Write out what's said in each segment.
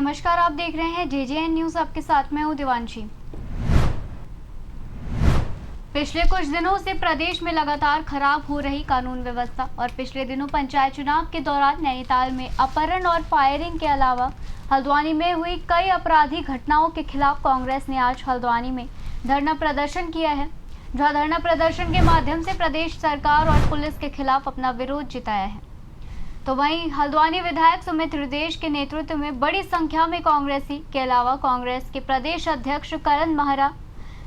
नमस्कार, आप देख रहे हैं JJN न्यूज। आपके साथ मैं हूं दिवांशी। पिछले कुछ दिनों से प्रदेश में लगातार खराब हो रही कानून व्यवस्था और पिछले दिनों पंचायत चुनाव के दौरान नैनीताल में अपहरण और फायरिंग के अलावा हल्द्वानी में हुई कई आपराधिक घटनाओं के खिलाफ कांग्रेस ने आज हल्द्वानी में धरना प्रदर्शन किया है, जहां धरना प्रदर्शन के माध्यम से प्रदेश सरकार और पुलिस के खिलाफ अपना विरोध जताया है। तो वहीं हल्द्वानी विधायक सुमित हृदयेश के नेतृत्व में बड़ी संख्या में कांग्रेसी के अलावा कांग्रेस के प्रदेश अध्यक्ष करण महरा,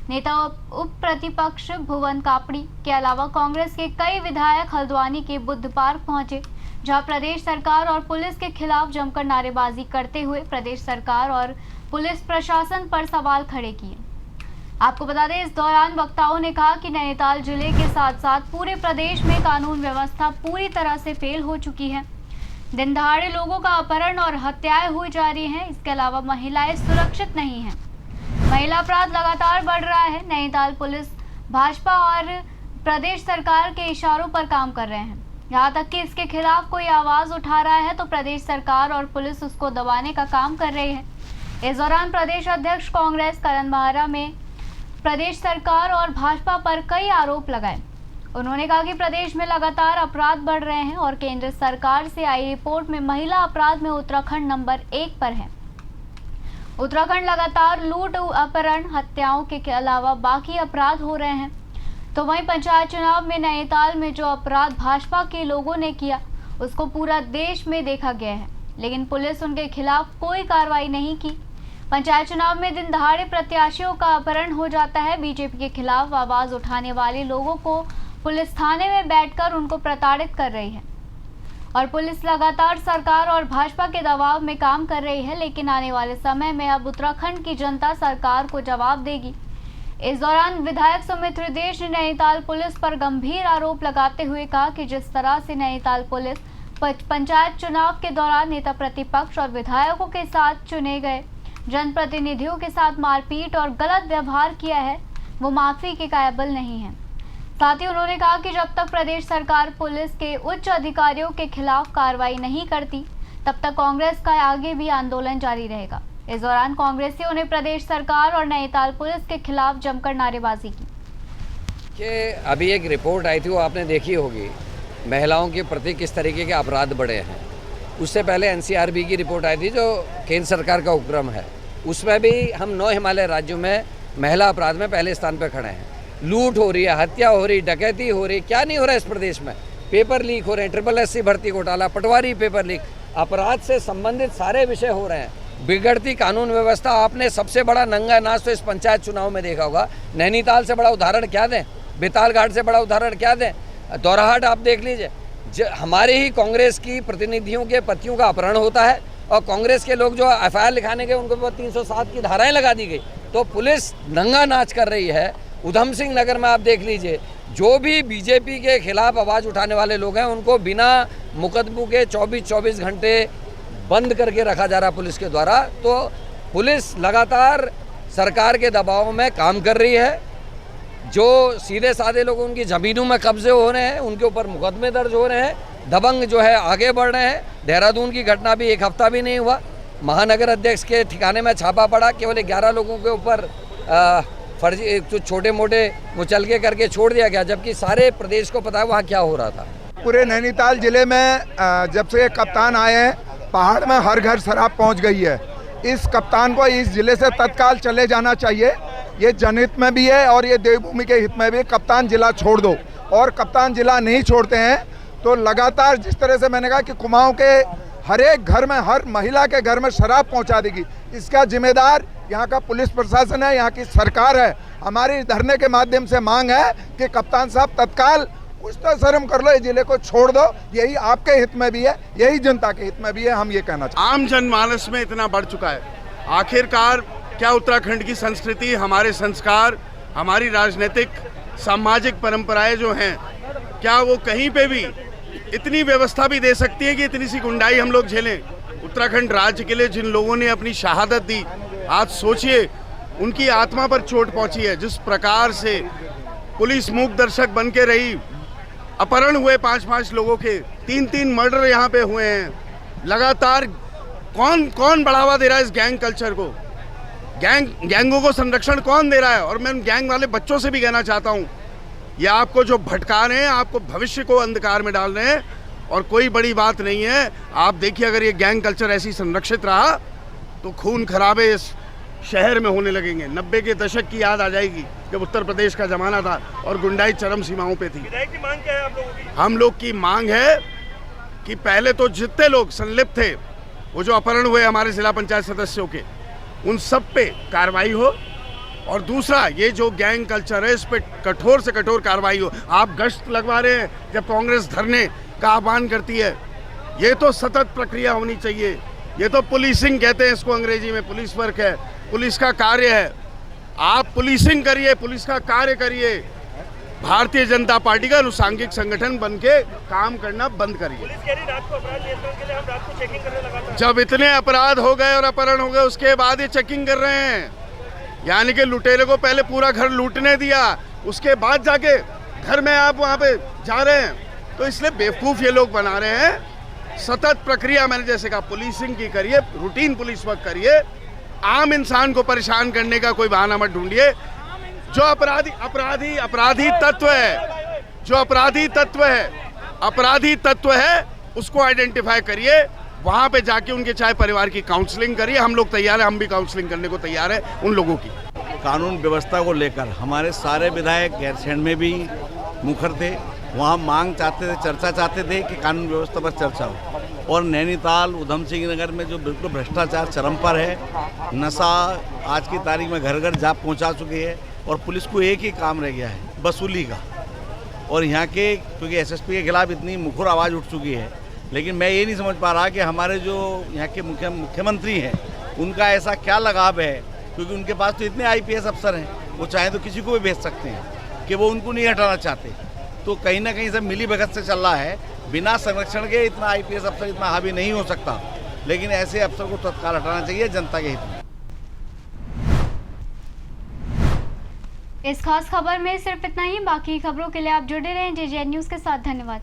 नेता उप प्रतिपक्ष भुवन कापड़ी के अलावा कांग्रेस के कई विधायक हल्द्वानी के बुद्ध पार्क पहुंचे, जहां प्रदेश सरकार और पुलिस के खिलाफ जमकर नारेबाजी करते हुए प्रदेश सरकार और पुलिस प्रशासन पर सवाल खड़े किए। आपको बता दें, इस दौरान वक्ताओं ने कहा कि नैनीताल जिले के साथ साथ पूरे प्रदेश में कानून व्यवस्था पूरी तरह से फेल हो चुकी है। दिन दहाड़े लोगों का अपहरण और हत्याएं हुई जा रही हैं। इसके अलावा महिलाएं सुरक्षित नहीं हैं। महिला अपराध लगातार बढ़ रहा है। नैनीताल पुलिस भाजपा और प्रदेश सरकार के इशारों पर काम कर रहे हैं। यहाँ तक कि इसके खिलाफ कोई आवाज उठा रहा है तो प्रदेश सरकार और पुलिस उसको दबाने का काम कर रही है। इस दौरान प्रदेश अध्यक्ष कांग्रेस करण महरा में प्रदेश सरकार और भाजपा पर कई आरोप लगाए। उन्होंने कहा कि प्रदेश में लगातार अपराध बढ़ रहे हैं और केंद्र सरकार से आई रिपोर्ट में महिला अपराध में उत्तराखंड नंबर 1 पर है। उत्तराखंड लगातार लूट, अपहरण, हत्याओं के अलावा बाकी अपराध हो रहे हैं। तो वहीं पंचायत चुनाव में नैनीताल में जो अपराध भाजपा के लोगों ने किया उसको पूरा देश में देखा गया है, लेकिन पुलिस उनके खिलाफ कोई कार्रवाई नहीं की। पंचायत चुनाव में दिन दहाड़े प्रत्याशियों का अपहरण हो जाता है। बीजेपी के खिलाफ आवाज उठाने वाले लोगों को पुलिस थाने में बैठकर उनको प्रताड़ित कर रही है और पुलिस लगातार सरकार और भाजपा के दबाव में काम कर रही है, लेकिन आने वाले समय में अब उत्तराखंड की जनता सरकार को जवाब देगी। इस दौरान विधायक सुमित हृदयेश ने नैनीताल पुलिस पर गंभीर आरोप लगाते हुए कहा कि जिस तरह से नैनीताल पुलिस पंचायत चुनाव के दौरान नेता प्रतिपक्ष और विधायकों के साथ चुने गए जनप्रतिनिधियों के साथ मारपीट और गलत व्यवहार किया है, वो माफी के काबिल नहीं है। साथ ही उन्होंने कहा कि जब तक प्रदेश सरकार पुलिस के उच्च अधिकारियों के खिलाफ कार्रवाई नहीं करती, तब तक कांग्रेस का आगे भी आंदोलन जारी रहेगा। इस दौरान कांग्रेसियों ने प्रदेश सरकार और नैनीताल पुलिस के खिलाफ जमकर नारेबाजी की। कि अभी एक रिपोर्ट आई थी, वो आपने देखी होगी, महिलाओं के प्रति किस तरीके के अपराध बढ़े हैं। उससे पहले NCRB की रिपोर्ट आई थी जो केंद्र सरकार का उपक्रम है, उसमें भी हम 9 हिमालय राज्यों में महिला अपराध में पहले स्थान पर खड़े हैं। लूट हो रही है, हत्या हो रही, डकैती हो रही, क्या नहीं हो रहा है इस प्रदेश में। पेपर लीक हो रहे हैं, SSC भर्ती घोटाला, पटवारी पेपर लीक, अपराध से संबंधित सारे विषय हो रहे हैं। बिगड़ती कानून व्यवस्था। आपने सबसे बड़ा नंगा नाच तो इस पंचायत चुनाव में देखा होगा। नैनीताल से बड़ा उदाहरण क्या दें, बेताल घाट से बड़ा उदाहरण क्या दें, दौराहाट आप देख लीजिए। हमारे ही कांग्रेस की प्रतिनिधियों के पतियों का अपहरण होता है और कांग्रेस के लोग जो FIR लिखाने गए उनको 307 की धाराएं लगा दी गई। तो पुलिस नंगा नाच कर रही है। उधम सिंह नगर में आप देख लीजिए, जो भी बीजेपी के खिलाफ आवाज़ उठाने वाले लोग हैं उनको बिना मुकदमों के 24 घंटे बंद करके रखा जा रहा है पुलिस के द्वारा। तो पुलिस लगातार सरकार के दबाव में काम कर रही है। जो सीधे साधे लोग उनकी ज़मीनों में कब्जे हो रहे हैं, उनके ऊपर मुकदमे दर्ज हो रहे हैं। दबंग जो है आगे बढ़ रहे हैं। देहरादून की घटना भी एक हफ्ता भी नहीं हुआ, महानगर अध्यक्ष के ठिकाने में छापा पड़ा, केवल 11 लोगों के ऊपर फर्जी कुछ छोटे मोटे मुचलके करके छोड़ दिया गया, जबकि सारे प्रदेश को पता है वहाँ क्या हो रहा था। पूरे नैनीताल जिले में जब से कप्तान आए हैं, पहाड़ में हर घर शराब पहुँच गई है। इस कप्तान को इस जिले से तत्काल चले जाना चाहिए। ये जनहित में भी है और ये देवभूमि के हित में भी। कप्तान जिला छोड़ दो, और कप्तान जिला नहीं छोड़ते हैं तो लगातार जिस तरह से मैंने कहा कि कुमाऊं के हर एक घर में, हर महिला के घर में शराब पहुंचा देगी, इसका जिम्मेदार यहाँ का पुलिस प्रशासन है, यहाँ की सरकार है। हमारी धरने के माध्यम से मांग है कि कप्तान साहब तत्काल कुछ तो शर्म कर लो, इस जिले को छोड़ दो। यही आपके हित में भी है, यही जनता के हित में भी है, हम ये कहना चाहते हैं। आम जनमानस में इतना बढ़ चुका है। आखिरकार क्या उत्तराखंड की संस्कृति, हमारे संस्कार, हमारी राजनीतिक सामाजिक परंपराएं जो हैं, क्या वो कहीं पे भी इतनी व्यवस्था भी दे सकती है कि इतनी सी गुंडाई हम लोग झेलें? उत्तराखंड राज्य के लिए जिन लोगों ने अपनी शहादत दी, आज सोचिए उनकी आत्मा पर चोट पहुंची है। जिस प्रकार से पुलिस मूक दर्शक बन के रही, अपहरण हुए 5-5 लोगों के, 3-3 मर्डर यहाँ पे हुए हैं, लगातार कौन बढ़ावा दे रहा है इस गैंग कल्चर को? गैंगों को संरक्षण कौन दे रहा है? और मैं उन गैंग वाले बच्चों से भी कहना चाहता हूँ, ये आपको जो भटका रहे हैं, आपको भविष्य को अंधकार में डाल रहे हैं, और कोई बड़ी बात नहीं है। आप देखिए, अगर ये गैंग कल्चर ऐसी संरक्षित रहा तो खून खराबे इस शहर में होने लगेंगे। 90 के दशक की याद आ जाएगी जब उत्तर प्रदेश का जमाना था और गुंडाई चरम सीमाओं पे थी। विधायक की मांग क्या है आप लोगों की? हम लोग की मांग है कि पहले तो जितने लोग संलिप्त थे, वो जो अपहरण हुए हमारे जिला पंचायत सदस्यों के, उन सब पे कार्रवाई हो, और दूसरा ये जो गैंग कल्चर है इस पे कठोर से कठोर कार्रवाई हो। आप गश्त लगवा रहे हैं जब कांग्रेस धरने का आह्वान करती है, ये तो सतत प्रक्रिया होनी चाहिए। ये तो पुलिसिंग कहते हैं इसको, अंग्रेजी में पुलिस वर्क है, पुलिस का कार्य है। आप पुलिसिंग करिए, पुलिस का कार्य करिए। भारतीय जनता पार्टी का अनुसांगिक संगठन बन के काम करना बंद करिए। पुलिस कह रही रात को अपराध नियंत्रण के लिए हम रात को चेकिंग करने लगातार। जब इतने अपराध हो गए और अपहरण हो गए, उसके बाद ये चेकिंग कर रहे हैं। यानी कि लुटेरे को पहले पूरा घर लूटने दिया, उसके बाद जाके घर में आप वहाँ पे जा रहे हैं। तो इसलिए बेवकूफ़ ये लोग बना रहे हैं। सतत प्रक्रिया, मैंने जैसे कहा, पुलिसिंग की करिए, रूटीन पुलिस वर्क करिए। आम इंसान को परेशान करने का कोई बहाना मत ढूंढिए। जो अपराधी तत्व है उसको आइडेंटिफाई करिए, वहाँ पे जाके उनके चाहे परिवार की काउंसलिंग करिए। हम लोग तैयार हैं, हम भी काउंसलिंग करने को तैयार हैं उन लोगों की। कानून व्यवस्था को लेकर हमारे सारे विधायक गैरसैंण में भी मुखर थे। वहाँ मांग चाहते थे, चर्चा चाहते थे कि कानून व्यवस्था पर चर्चा हो। और नैनीताल, उधम सिंह नगर में जो बिल्कुल भ्रष्टाचार चरम पर है, नशा आज की तारीख में घर घर जा पहुँचा चुकी है, और पुलिस को एक ही काम रह गया है, वसूली का। और यहाँ के, क्योंकि एसएसपी के खिलाफ इतनी मुखर आवाज़ उठ चुकी है, लेकिन मैं ये नहीं समझ पा रहा कि हमारे जो यहाँ के मुख्यमंत्री हैं, उनका ऐसा क्या लगाव है, क्योंकि उनके पास तो इतने आईपीएस अफसर हैं, वो चाहे तो किसी को भी भेज सकते हैं, कि वो उनको नहीं हटाना चाहते। तो कहीं ना कहीं से मिली भगत से चल रहा है। बिना संरक्षण के इतना आईपीएस अफसर इतना हावी नहीं हो सकता, लेकिन ऐसे अफसर को तत्काल हटाना चाहिए जनता के हित में। इस खास खबर में सिर्फ इतना ही। बाकी खबरों के लिए आप जुड़े रहें JJN न्यूज़ के साथ। धन्यवाद।